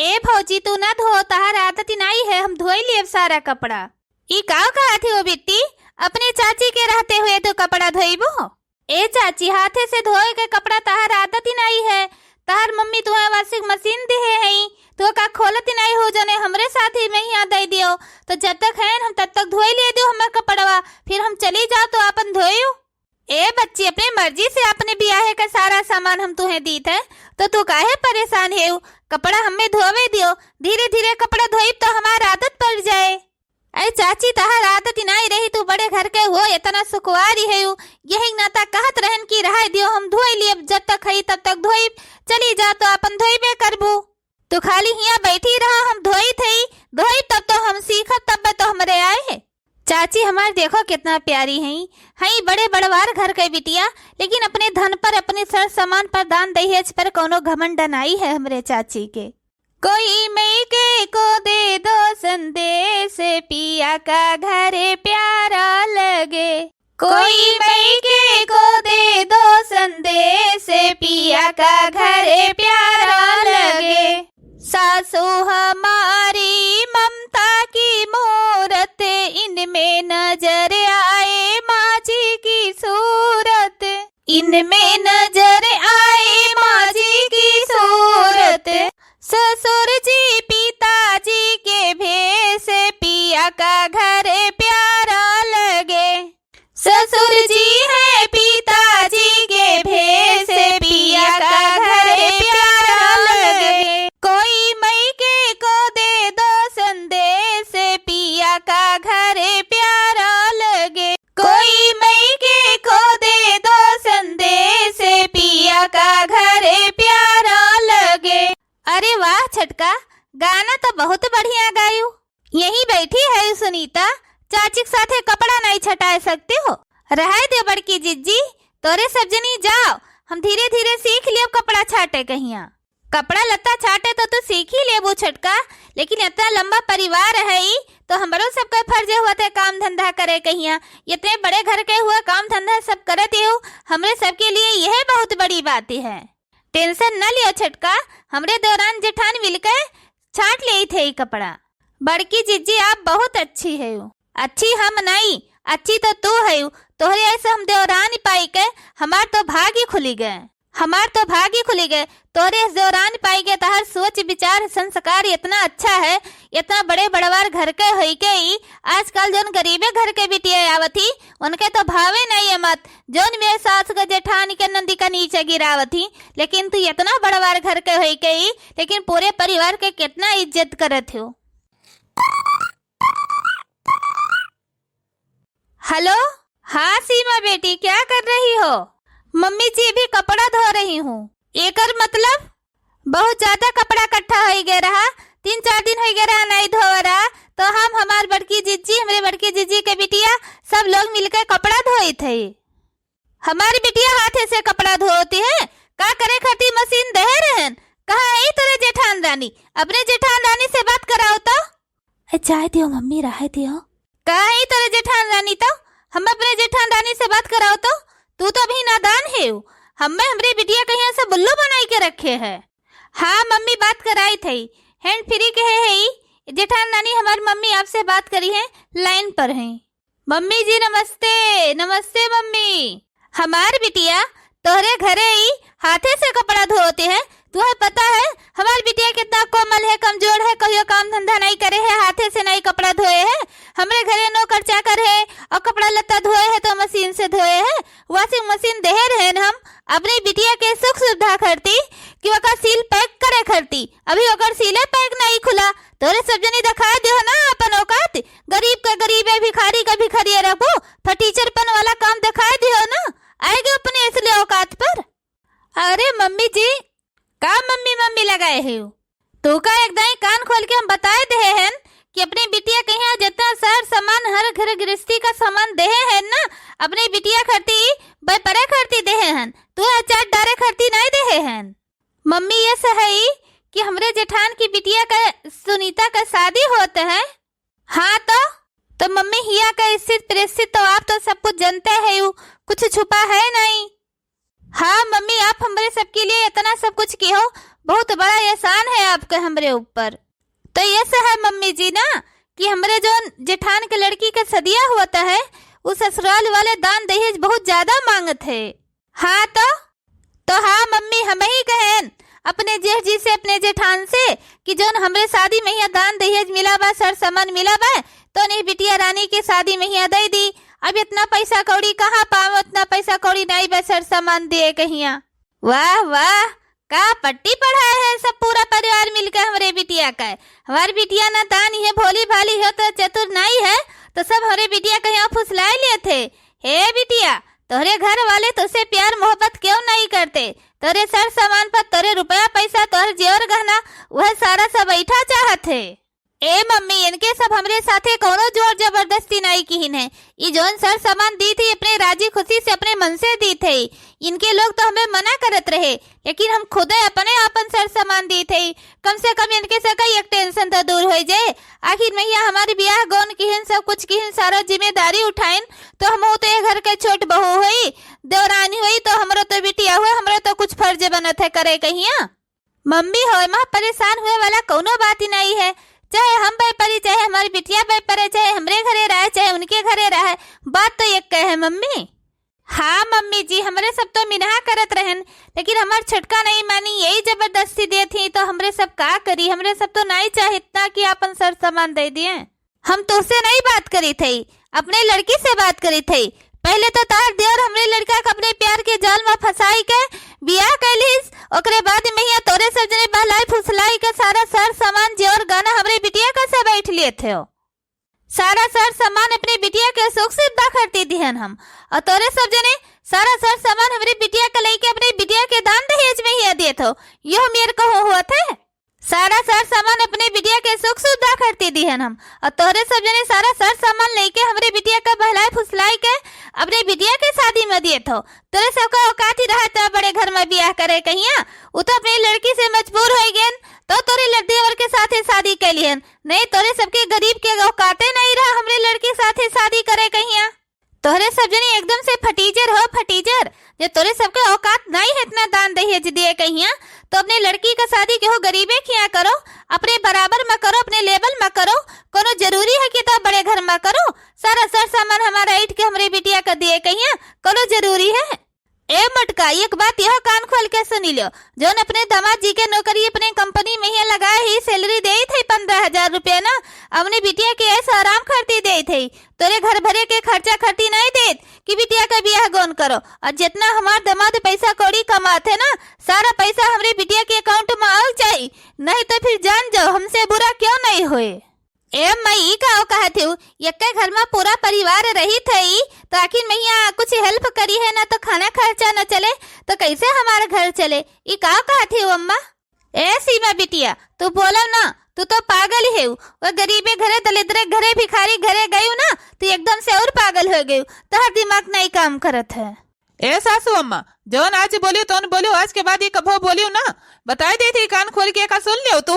ए भौजी तू ना धो, तहार आदत नहीं है, हम धोई लिए सारा कपड़ा। ई का कहा थी वो बिट्टी, अपने चाची के रहते हुए तो कपड़ा धोईबो। ए चाची, हाथे से धोए के कपड़ा तहार आदत ही नहीं है। तहार मम्मी तुम्हें वॉशिंग मशीन दिए है, तो का खोलत ही नहीं हो जने हमरे साथ ही में ही दे दियो, तो जब तक है हम तब तक धोई ले दियो हमर कपड़वा, फिर हम चली जाओ तो अपन धोइयो। ए बच्ची, अपनी मर्जी से अपने ब्याहे का सारा सामान हम तुम्हें दीत है, तो तू काहे परेशान है? कपड़ा हमें धोवे दियो, धीरे धीरे कपड़ा धोई तो हमार आदत पड़ जाए। अरे चाची, तहार आदत ही नहीं रही, तू बड़े घर के हो, इतना सुकुआरी है, यही नाता कहत रहन की रहा दियो हम धोई लिए, जब तक है तब तक धोई, चली जा तो अपन धोईबे करबू। तू खाली हिया बैठी रहा, हम धोई थी, धोई तब तो हम सीखत, तब तो हमरे आए है। चाची हमार देखो कितना प्यारी है बड़े बड़वार घर के बिटिया, लेकिन अपने धन पर, अपने सर सामान पर, दान दहेज पर कोनो घमंड नहीं है हमरे चाची के। कोई मैके को दे दो संदेश, पिया का घरे प्यारा लगे। कोई मैके को दे दो संदेश, पिया का घरे प्यारा लगे। सासू हमारी ममता की मूरत, इनमें नजर आए माँ जी की सूरत, इनमें नजर आए माँ जी की सूरत। ससुर जी पिताजी के भेष, पिया का घर प्यारा लगे। ससुर जी है पिताजी के भेष, पिया का घर प्यारा लगे। कोई मैके को दे दो संदेश, पिया का घर प्यारा लगे। कोई मैके को दे दो संदेश, पिया का घर प्यारा लगे। अरे वाह छटका, गाना तो बहुत बढ़िया गायू। यही बैठी है सुनीता, चाची के साथे कपड़ा नहीं छटा सकते हो? रहे दे बड़की जिज्जी, तोरे सब जनी जाओ, हम धीरे धीरे सीख लियो कपड़ा छाटे। कहिया कपड़ा लत्ता छाटे तो तू सीख ही लेबू छटका, लेकिन इतना लंबा परिवार है तो हमरो सबका फर्ज होते काम धंधा करे। कहिया इतने बड़े घर के हुआ काम धंधा सब करते हो, हमरे सबके लिए यह बहुत बड़ी बात है। टेंशन न लियो छटका, हमरे दौरान जेठान मिलकर छाट ले थे कपड़ा। बड़की जिज्जी आप बहुत अच्छी है। अच्छी हम नहीं, अच्छी तो तू है। तोहरे ऐसे हम दौरान पाई के हमार तो भाग ही खुली गए, हमार तो भाग ही खुली गए। तोरे दौरान पाई के तहर सोच विचार संस्कार इतना अच्छा है, इतना बड़े बड़वार घर के होई के ही आजकल जोन गरीबे घर के बिटिया आवती उनके तो भावे नहीं है मत, जोन मेरे सास का जेठानी के नंदी का नीचे गिरावती। लेकिन तू इतना बड़वार घर के होई के ही, लेकिन पूरे परिवार के कितना इज्जत करत हो। हेलो, हाँ सीमा बेटी, क्या कर रही हो? मम्मी जी भी कपड़ा धो रही हूँ। एकर मतलब बहुत ज्यादा कपड़ा इकट्ठा हो गया रहा, 3-4 दिन हो गया रहा नहीं धो रहा, तो हम हमार बड़की जिज्जी, हमारे बड़की जिज्जी के बिटिया सब लोग मिलकर कपड़ा धोई थे। हमारी बिटिया हाथे से कपड़ा धोती है, का करे खाती मशीन दे रहन। कहाँ है तेरे जेठान रानी? अपने जेठान रानी से बात कराओ तो। चाय दियो मम्मी, रहे दियो। कहाँ है तेरे जेठान रानी? तो हम अपने जेठान रानी से बात कराओ तो। तू तो अभी नादान है, हमें हमरे बिटिया कहीं से बुल्लू बनाई के रखे है। हाँ मम्मी बात कराई थी, हैंड फ्री के है जेठान रानी, हमारी मम्मी आपसे बात करी है, लाइन पर है। मम्मी जी नमस्ते। नमस्ते मम्मी। हमारी बिटिया तोहरे घरे ही हाथे से कपड़ा धोते हैं। तुम्हें पता है हमारी बिटिया कितना कोमल है, कमजोर है, कहियो काम धंधा नहीं करे है, हाथे से नहीं कपड़ा धोए है। हमरे घरे नौकर चाकर है और कपड़ा लत्ता धोए है तो मशीन से धोए है, वॉशिंग मशीन दे रहे हम। अपनी बिटिया के सुख सुविधा करती कि वका सील पैक करे करती, अभी ओकर सीले पैक नहीं खुला। तोरे सब जनी दिखा दियो ना अपन औकात, गरीब का गरीब है, भिखारी का भिखारी रखो, फटीचरपन वाला काम दिखा दियो ना, आएगे अपने इसलिए औकात पर। अरे मम्मी जी, का मम्मी मम्मी लगाए है? तू का एकदम कान खोल के हम बताए दे हैं कि अपनी बिटिया कहीं जितना सार सामान, हर घर गृहस्थी का सामान दे हैं ना, अपनी बिटिया खरती परे खरती दे हैं, तू चाट डारे खरती नहीं दे हैं। मम्मी ये सही कि हमरे जेठान की बिटिया का सुनीता का शादी होता है। हाँ तो मम्मी हिया का स्थित परिस्थिति तो आप तो सब कुछ जानते हैं, कुछ छुपा है नहीं। हाँ मम्मी, आप हमारे सबके लिए इतना सब कुछ की हो, बहुत बड़ा एहसान है आपके हमरे ऊपर। तो ये से है मम्मी जी ना कि हमरे जो जेठान के लड़की का सदिया होता है उस ससुराल वाले दान दहेज बहुत ज्यादा मांगत है। हाँ तो हाँ मम्मी, हम ही कहें अपने जेठ जी से, अपने जेठान से कि जो हमरे शादी में ही दान दहेज मिला बा, सर सामान मिला बा, तो नहीं बिटिया रानी के शादी में ही दे दी। अब इतना पैसा कौड़ी कहाँ पाओ, इतना पैसा कौड़ी नहीं बा सर सामान दिए कहिया। वाह वाह, का पट्टी पढ़ाए है सब पूरा परिवार मिलकर हमारे बिटिया का। हमारी बिटिया ना दान है, भोली भाली है, तो चतुर नहीं है, तो सब हमारे बिटिया कहीं फुसलाए लिए थे। हे बिटिया, तोरे घर वाले तुझसे प्यार मोहब्बत क्यों नहीं करते? तोरे सर सामान पर, तोरे रुपया पैसा, तोरे जेवर गहना, वह सारा सब बैठा चाहते। ए मम्मी, इनके सब हमरे साथे कोनो जोर जबरदस्ती नहीं की है। ये जोन सर सामान दी थी अपने राजी खुशी से अपने मन से दी थी। इनके लोग तो हमें मना करत रहे, लेकिन हम खुद अपने आपन सर सामान दी थे। कम से कम इनके सका एक टेंशन तो दूर हो जाए। आखिर मैया हमारी ब्याह गौन की है, सब कुछ की है, सारा जिम्मेदारी उठाइन तो हम तो ये घर के छोट बहू हुई, देवरानी हुई, तो हमारा तो बिटिया हुआ, हमारा तो कुछ फर्ज बनत है करे कहिया। मम्मी हो माँ, परेशान हुए वाला कोनो बात ही नहीं है। चाहे हम बेपरी, चाहे हमारी बिटिया बेपरे, चाहे हमरे घरे रहे, चाहे उनके घरे रहे, बात तो एक है मम्मी। हाँ मम्मी जी, हमरे सब तो मिनहा करत रहन, लेकिन हमार छटका नहीं मानी, यही जबरदस्ती दे थी, तो हमरे सब का करी। हमरे सब तो नहीं चाहे इतना कि अपन सर सामान दे दिए। हम तो उससे नहीं बात करी थी, अपने लड़की से बात करी थी। पहले तो तार देवर हमरे लड़का के अपने प्यार के जाल में फंसाई के बियाह कैलिस, ओकरे बाद में ही तोरे सब जने बहलाई फुसलाई के सारा सर सामान जेवर गाना हमरे बिटिया का से बैठ लिए थे। सारा सर सामान अपने बिटिया के सुख सुविधा करती दिहन हम, और तोरे सब जने सारा सर सामान हमरे बिटिया का लेके अपने बिटिया के दान दहेज में ही दिए थे। यो मेरे को हुआ थे, सारा सर सामान अपने बिटिया के सुख सुविधा करती दिहन हम, और तोरे सब जने सारा सर सामान लेके हमरे बिटिया का बहलाई फुसलाई के अपने बिटिया के शादी में दिए थे। तोरे सबका औकात ही रहा था बड़े घर में ब्याह करे कहिया। वो तो अपनी लड़की से मजबूर हो गए, तो तोरे लड़देवर के साथे शादी कैलियन। नहीं, तोरे सबके गरीब के औकाते नहीं रहा हमरे लड़के साथे शादी करे कहिया। तोरे सब जने एकदम से फटीचर हो, फटीचर। जो तोरे सबके औकात नहीं है इतना दान दहेज दिए कहिया, तो अपने लड़की का शादी के हो गरीबे किया करो, अपने बराबर में करो, अपने लेवल में करो। कोनो जरूरी है कि तो बड़े घर में करो। सारा सर सामान हमारा ईट के हमरे बिटिया का दिए कहिया, कोनो जरूरी है? ए मटका, एक बात यह कान खोल के सुनी लो, जोन अपने दामाद जी के नौकरी अपने कंपनी में ही लगाए ही सैलरी दे थे 15,000 रुपया ना, अपने बिटिया के ऐसा आराम करती दे थे। तोरे घर भरे के खर्चा खर्ची नहीं दे कि बिटिया का ब्याह गौन करो। और जितना हमारे दामाद पैसा कौड़ी कमाते ना, सारा पैसा हमारे बिटिया के अकाउंट में आ जाये, नहीं तो फिर जान जाओ हमसे बुरा क्यों नहीं हुए। ए मई का कहते हो, एक घर में पूरा परिवार रही थी, तो आखिर मैया कुछ हेल्प करी है ना, तो खाना खर्चा न चले तो कैसे हमारा घर चले? ये का कहते हो अम्मा? ए सीमा बिटिया, तू बोलो ना, तू तो पागल है। वो गरीबे घरे, दलिद्रे घरे, भिखारी घरे गई ना, तो एकदम से और पागल हो गई, तो हर दिमाग नहीं काम करत है। ए सासू अम्मा, जौन आज बोलियो तो बोलियो, आज के बाद ये कभो बोलियो ना। बताई दी थी कान खोल के का सुन लियो तू।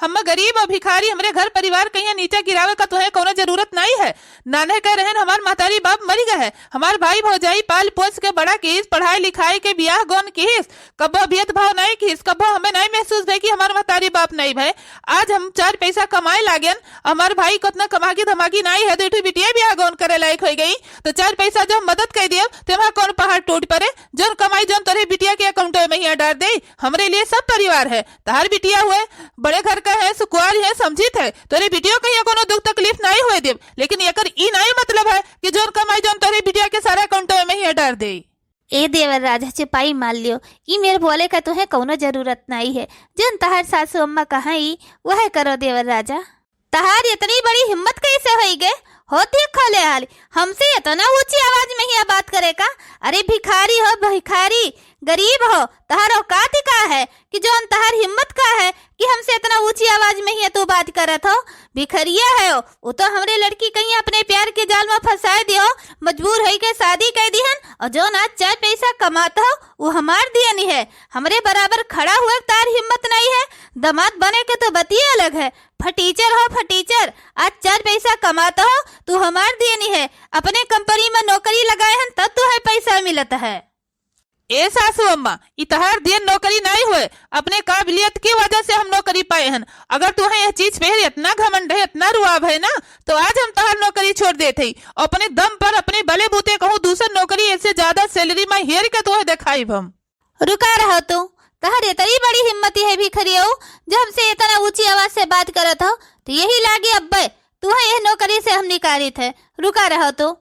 हम गरीब और भिखारी, हमरे घर परिवार कहीं नीचे गिरावे का तुम्हें कोनो जरूरत नहीं है। नाने कह रहे हमार महतारी बाप मरी गए, हमार भाई भौजाई पाल पोस के बड़ा किस, पढ़ाई लिखाई के ब्याह गौन किस, कब्बो भेदभाव नहीं किस, कब्बो हमें नहीं महसूस भे कि हमार महतारी बाप नहीं भे। आज हम 4 पैसा कमाए लागेन, हमार भाई को इतना कमागी धमागी नहीं है, तो बिटिया ब्याह गौन करे लायक हो गई, तो 4 पैसा जो हम मदद कर दिए तो कौन पहाड़ टूट पड़े। जोन कमाई जोन तोरे बिटिया के अकाउंट में ही डाल दे। हमरे लिए सब परिवार है, तहार बिटिया हुए बड़े घर का है, सुकुआर है, समझित है, तोरे बिटिया कहीं कोनो दुख तकलीफ नहीं हुए दे। लेकिन एकर ई नहीं मतलब है कि जोन कमाई जोन तोरे बिटिया के सारा अकाउंट में ही डाल दे। ए देवर राजा चिपाई मान लियो, ई मेरे बोले का तुम्हें कोनो जरूरत नहीं है। जोन तहार सासू अम्मा कहाई वह करो देवर राजा। तहार इतनी बड़ी हिम्मत कैसे होई गे? होती खोले हाल हमसे इतना ऊंची आवाज में ही बात करे का? अरे भिखारी हो, भिखारी गरीब हो, तहार औकात का है कि जो तहार हिम्मत का है कि हमसे इतना ऊंची आवाज में ही तू बात करत हो? भिखरिया है वो तो हमरे लड़की कहीं अपने प्यार के जाल में फंसाए दियो, मजबूर है के शादी कर दिहन, और जो आज 4 पैसा कमाता हो वो हमार दियनी है। हमरे बराबर खड़ा हुए तार हिम्मत नहीं है। दामाद बने के तो बतिया अलग है, फटीचर हो फटीचर, आज 4 पैसा कमाता हो तू हमार दियनी है। अपने कंपनी में नौकरी लगाए हन तब तो है पैसा मिलता है। ए सासू अम्मा, इतहार दिए नौकरी नहीं हुए, अपने काबिलियत की वजह से हम नौकरी पाए हैं। अगर तुम्हें यह चीज पे इतना घमंड है, इतना रुआब है ना, तो आज हम तहार नौकरी छोड़ देते ही अपने दम पर अपने बले बूते कहूँ दूसर नौकरी ऐसे ज्यादा सैलरी में हेर के तुम्हें दिखाई हम। रुका रहो तहार इतनी बड़ी हिम्मत है भी खरी हो जो हमसे इतना ऊंची आवाज से बात करत हो, तो यही लागे अब्बे तुम्हें यह नौकरी से हम निकालित है। रुका रहो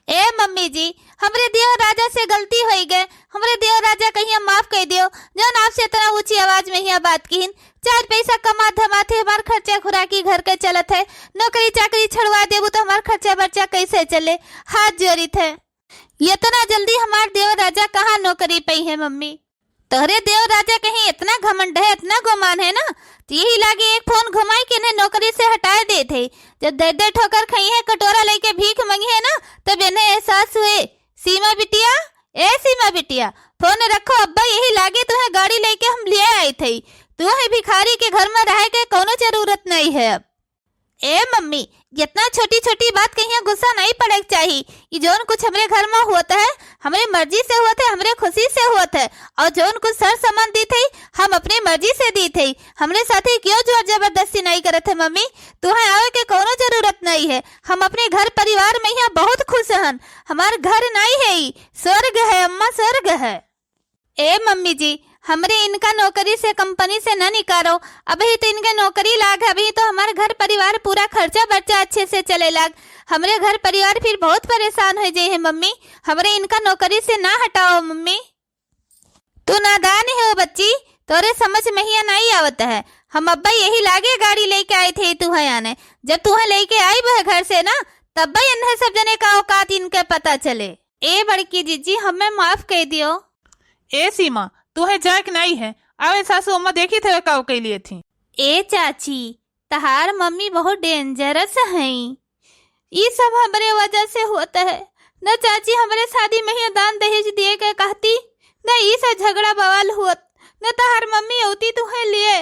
ए मम्मी जी, हमरे देव राजा से गलती हो गए, हमरे देव राजा कहीं माफ कर दियो जौन आपसे इतना ऊंची आवाज में यहाँ बात की। 4 पैसा कमा धमाते हमार खर्चा खुराकी घर के चलत है, नौकरी चाकरी छड़वा देबू तो हमार खर्चा बर्चा कैसे चले। हाथ जोड़ी थे, इतना जल्दी हमार देव राजा कहाँ नौकरी पाई है मम्मी। तोहरे देव राजा कहीं इतना घमंड है, इतना गुमान है ना, तो यही लागे एक फोन घुमाई के इन्हें नौकरी से हटा दे थे। जब दे ठोकर खाई है, कटोरा लेके भीख मांगी है ना, तब इन्हें एहसास हुए। सीमा बिटिया, ए सीमा बिटिया, फोन रखो, अब्बा यही लागे तुम्हें गाड़ी लेके हम ले आए थे। तुम्हें भिखारी के घर में रह के कोनो जरूरत नहीं है अब। ए मम्मी, इतना छोटी छोटी बात कहीं गुस्सा नहीं पड़े चाहिए। ये जोन कुछ हमरे घर में होता है, हमरे मर्जी से हुआ था, हमरे खुशी से हुआ था, और जोन कुछ सर सामान दी थी हम अपनी मर्जी से दी थी। हमरे साथे क्यों जोर जबरदस्ती नहीं करे थे मम्मी। तुम्हें आवे के कोनो जरूरत नहीं है, हम अपने घर परिवार में यहाँ बहुत खुश हैं। हमार घर नहीं है, स्वर्ग है अम्मा, स्वर्ग है। ए मम्मी जी, हमरे इनका नौकरी से कंपनी से न निकालो, अभी तो इनके नौकरी लाग, अभी तो हमारे घर परिवार पूरा खर्चा बर्चा अच्छे से चले लाग। हमरे घर परिवार फिर बहुत परेशान हो जाए है मम्मी, हमरे इनका नौकरी से ना हटाओ मम्मी। तू नादान है वो बच्ची, तोरे समझ में ही नहीं आवत है। हम अब्बा यही लागे गाड़ी लेके आए थे तुम्हें आने, जब तुम्हें लेके आई वह घर से ना, तब इन्हें सब जने का औकात इनके पता चले। ए बड़की जीजी, हमें माफ कर दियो। ए सीमा, तुम्हें जाक नहीं है, आवे सासू अम्मा देखी थे काव के लिए थी। ए चाची, तहार मम्मी बहुत डेंजरस है, ये सब हमारे वजह से होता है न। चाची हमारे शादी में ही दान दहेज दिए के कहती न, ये सब झगड़ा बवाल होत न, तहार मम्मी होती तुम्हें लिए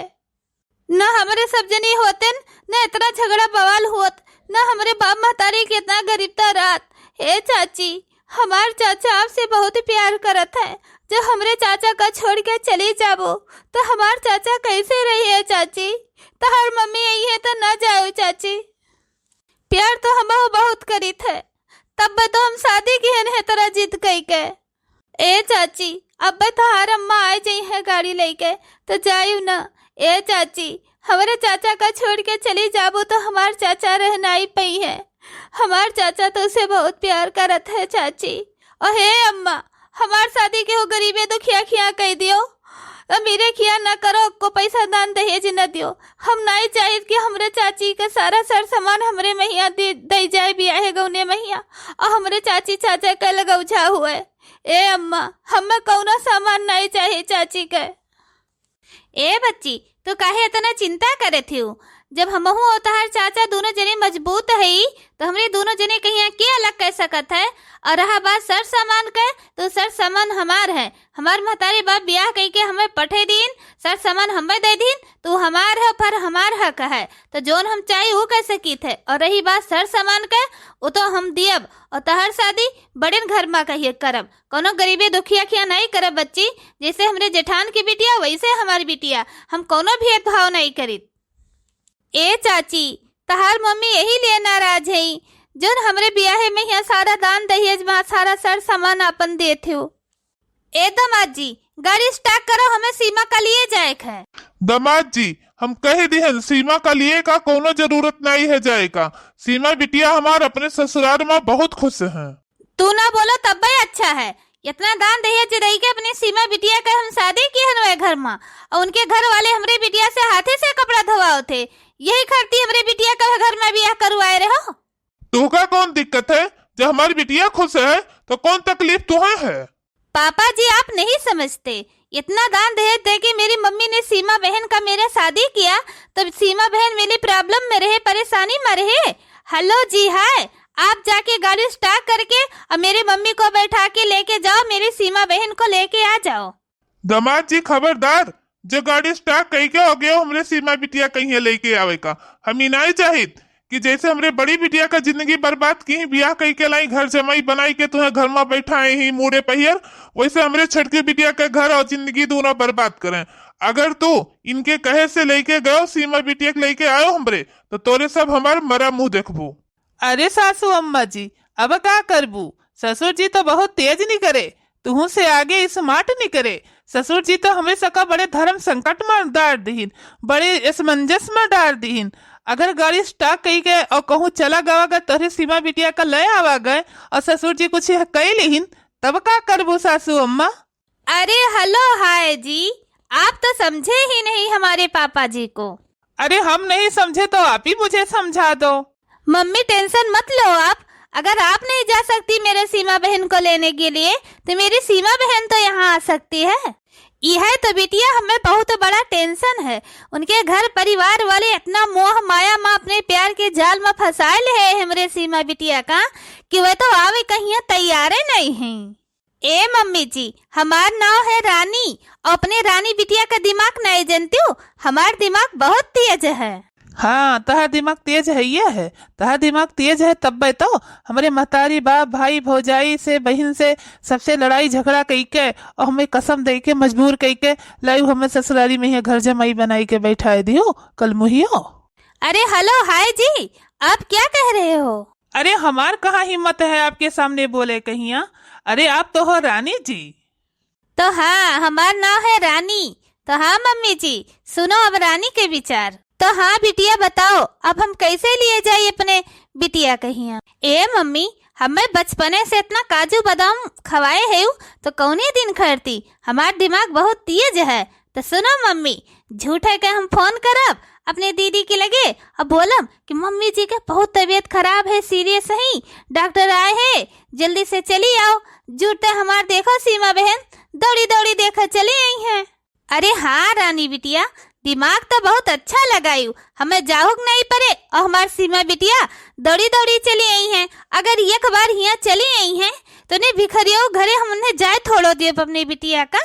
न, हमारे सब जनी होते न, इतना झगड़ा बवाल होत न, हमारे बाप महतारी के इतना गरीबता रात। ए चाची, हमार चाचा आपसे बहुत प्यार करत है, जब हमरे चाचा का छोड़ के चली जाबो तो हमार चाचा कैसे रही है चाची। तहार मम्मी आई है तो ना जाओ चाची, प्यार तो हम बहुत करी थे, तब तो हम शादी की है तरह जिद कई के। ए चाची, अब तहार अम्मा आ जाई है गाड़ी लेके तो जायू ना। ए चाची, हमारे चाचा का छोड़ के चली जाबो तो हमार चाचा रहना ही पई है, हमार चाचा तो उसे बहुत प्यार करत है चाची। और हे अम्मा, हमार शादी के हो गरीबे तो खिया खिया कह दियो, अमीरे खिया न करो, को पैसा दान दहेज न दियो। हम नहीं चाहिए कि हमरे चाची का सारा सर सामान हमरे मैया दे जाए ब्याह गौने मैया, और हमरे चाची चाचा का लगौझा हुए। ए अम्मा, हमें कौनो सामान नहीं चाहिए चाची के। ए बच्ची, तो काहे इतना चिंता करे थी, जब हमहू और तहार चाचा दोनों जने मजबूत है तो हमरे दोनों जने कहीं के अलग कह सकत है। और रहा बात सर सामान का, तो सर सामान हमार है, हमार महतारी बाप ब्याह कह के हमें पठे दीन, सर सामान हमें दे दीन, तो हमार है पर हमार हक है, तो जोन हम चाहिए वो कह सकी थे। और रही बात सर सामान का, वो तो हम दियब, और तहार शादी बड़े घर में कहिए करब, कोनो गरीबे दुखिया खिया नहीं करब बच्ची। जैसे हमरे जेठान की बिटिया वैसे हमारी बिटिया, हम कोनो भेदभाव नहीं करी। ए चाची, तहार मम्मी यही लिए नाराज है जोन हमरे ब्याह में यहाँ सारा दान दहेज में सारा सर सामान अपन देते हो। ए दामाद जी, गाड़ी स्टार्ट करो, हमें सीमा का लिए जाए है। दामाद जी, हम कह दी है सीमा का लिए का कोनो जरूरत नहीं है जाएगा। सीमा बिटिया हमारे अपने ससुराल में बहुत खुश है। तू ना बोलो तब भी अच्छा है, इतना दान दहेज दे के अपनी सीमा बिटिया का हम शादी की है घर में, और उनके घर वाले हमरे बिटिया से हाथे से कपड़ा धोवाओ थे, यही करती हमरे बिटिया का घर में ब्याह करवाए रहे हो। तू का कौन दिक्कत है, जब हमारी बिटिया खुश है तो कौन तकलीफ तुम्हें है। पापा जी, आप नहीं समझते, इतना दान दहेज दे के मेरी मम्मी ने सीमा बहन का मेरा शादी किया, तब सीमा बहन मेरी प्रॉब्लम में रहे, परेशानी में रहे। हेलो जी, हाय, आप जाके गाड़ी स्टार्ट करके और मेरी मम्मी को बैठा के लेके जाओ, मेरी सीमा बहन को लेके आ जाओ। दामाद जी खबरदार, जो गाड़ी स्टार्ट कहीं के हो गया हमरे सीमा बिटिया कहीं लेके आवे का। हम ही नहीं चाहिए कि जैसे हमरे बड़ी बिटिया का जिंदगी बर्बाद की ही, ब्याह कई के लाई, घर जमाई बनाई के तुम्हें घर में बैठाए ही मूड़े पहियर, वैसे हमरे छटकी बिटिया के घर और जिंदगी दोनों बर्बाद करें। अगर तू इनके कहे से लेके गयो, सीमा बिटिया के लेके आयो हमरे, तो तोरे सब हमार मरा मुंह देखबू। अरे सासू अम्मा जी, अब क्या करबू? ससुर जी तो बहुत तेज नहीं करे, तुहू से आगे स्मार्ट नहीं करे। ससुर जी तो हमेशा का बड़े धर्म संकट में डाल दीन, बड़े असमंजस में डाल दीन। अगर गाड़ी स्टार्ट कही गए और कहूँ चला गवागा तोरे सीमा बिटिया का लय आवा गए और ससुर जी कुछ कही लिहिन, तब क्या करबू सासू अम्मा? अरे हेलो हाय जी, आप तो समझे ही नहीं हमारे पापा जी को। अरे हम नहीं समझे तो आप ही मुझे समझा दो। मम्मी टेंशन मत लो आप, अगर आप नहीं जा सकती मेरे सीमा बहन को लेने के लिए, तो मेरी सीमा बहन तो यहाँ आ सकती है। यह तो बिटिया हमें बहुत बड़ा टेंशन है, उनके घर परिवार वाले इतना मोह माया में अपने प्यार के जाल में फंसाए है हमरे सीमा बिटिया का, कि वह तो आवे कहीं तैयार नहीं है। ए मम्मी जी, हमार नाम है रानी, और अपने रानी बिटिया का दिमाग नहीं जानती हो, हमार दिमाग बहुत तेज है। हाँ, तहा दिमाग तेज है, ये है तहा दिमाग तेज है। तब तो हमारे महतारी बाप भाई भौजाई से बहन से सबसे लड़ाई झगड़ा कई के और हमें कसम दे के मजबूर कई के लाइव हमें ससुरारी में ही घर जमाई बनाई के बैठाए दियो कल मुहियो। अरे हेलो हाय जी, आप क्या कह रहे हो? अरे हमार कहाँ हिम्मत है आपके सामने बोले कहिया? अरे आप तो हो रानी जी। तो हाँ, हमार नाम है रानी। तो हाँ मम्मी जी, सुनो अब रानी के विचार। तो हाँ बिटिया बताओ, अब हम कैसे लिए जाए अपने बिटिया कहिया? ए मम्मी, हमें बचपने से इतना काजू बादाम खवाए है तो कौने दिन खरती, हमार दिमाग बहुत तेज है। तो सुनो मम्मी, झूठ है के हम फोन करब अपने दीदी के लगे अब बोलम कि मम्मी जी के बहुत तबीयत खराब है, सीरियस है, डॉक्टर आए हैं, जल्दी से चली आओ। झूठे हमार देखो सीमा बहन दौड़ी दौड़ी देखा चली आई हैं। अरे हाँ रानी बिटिया, दिमाग तो बहुत अच्छा लगायू, हमें जाहुक नहीं पड़े और हमार सीमा बिटिया दौड़ी दौड़ी चली आई हैं। अगर एक बार यहाँ चली आई हैं तो नहीं भिखरियो घरे हम उन्हें जाए थोड़ो दिए अपनी बिटिया का।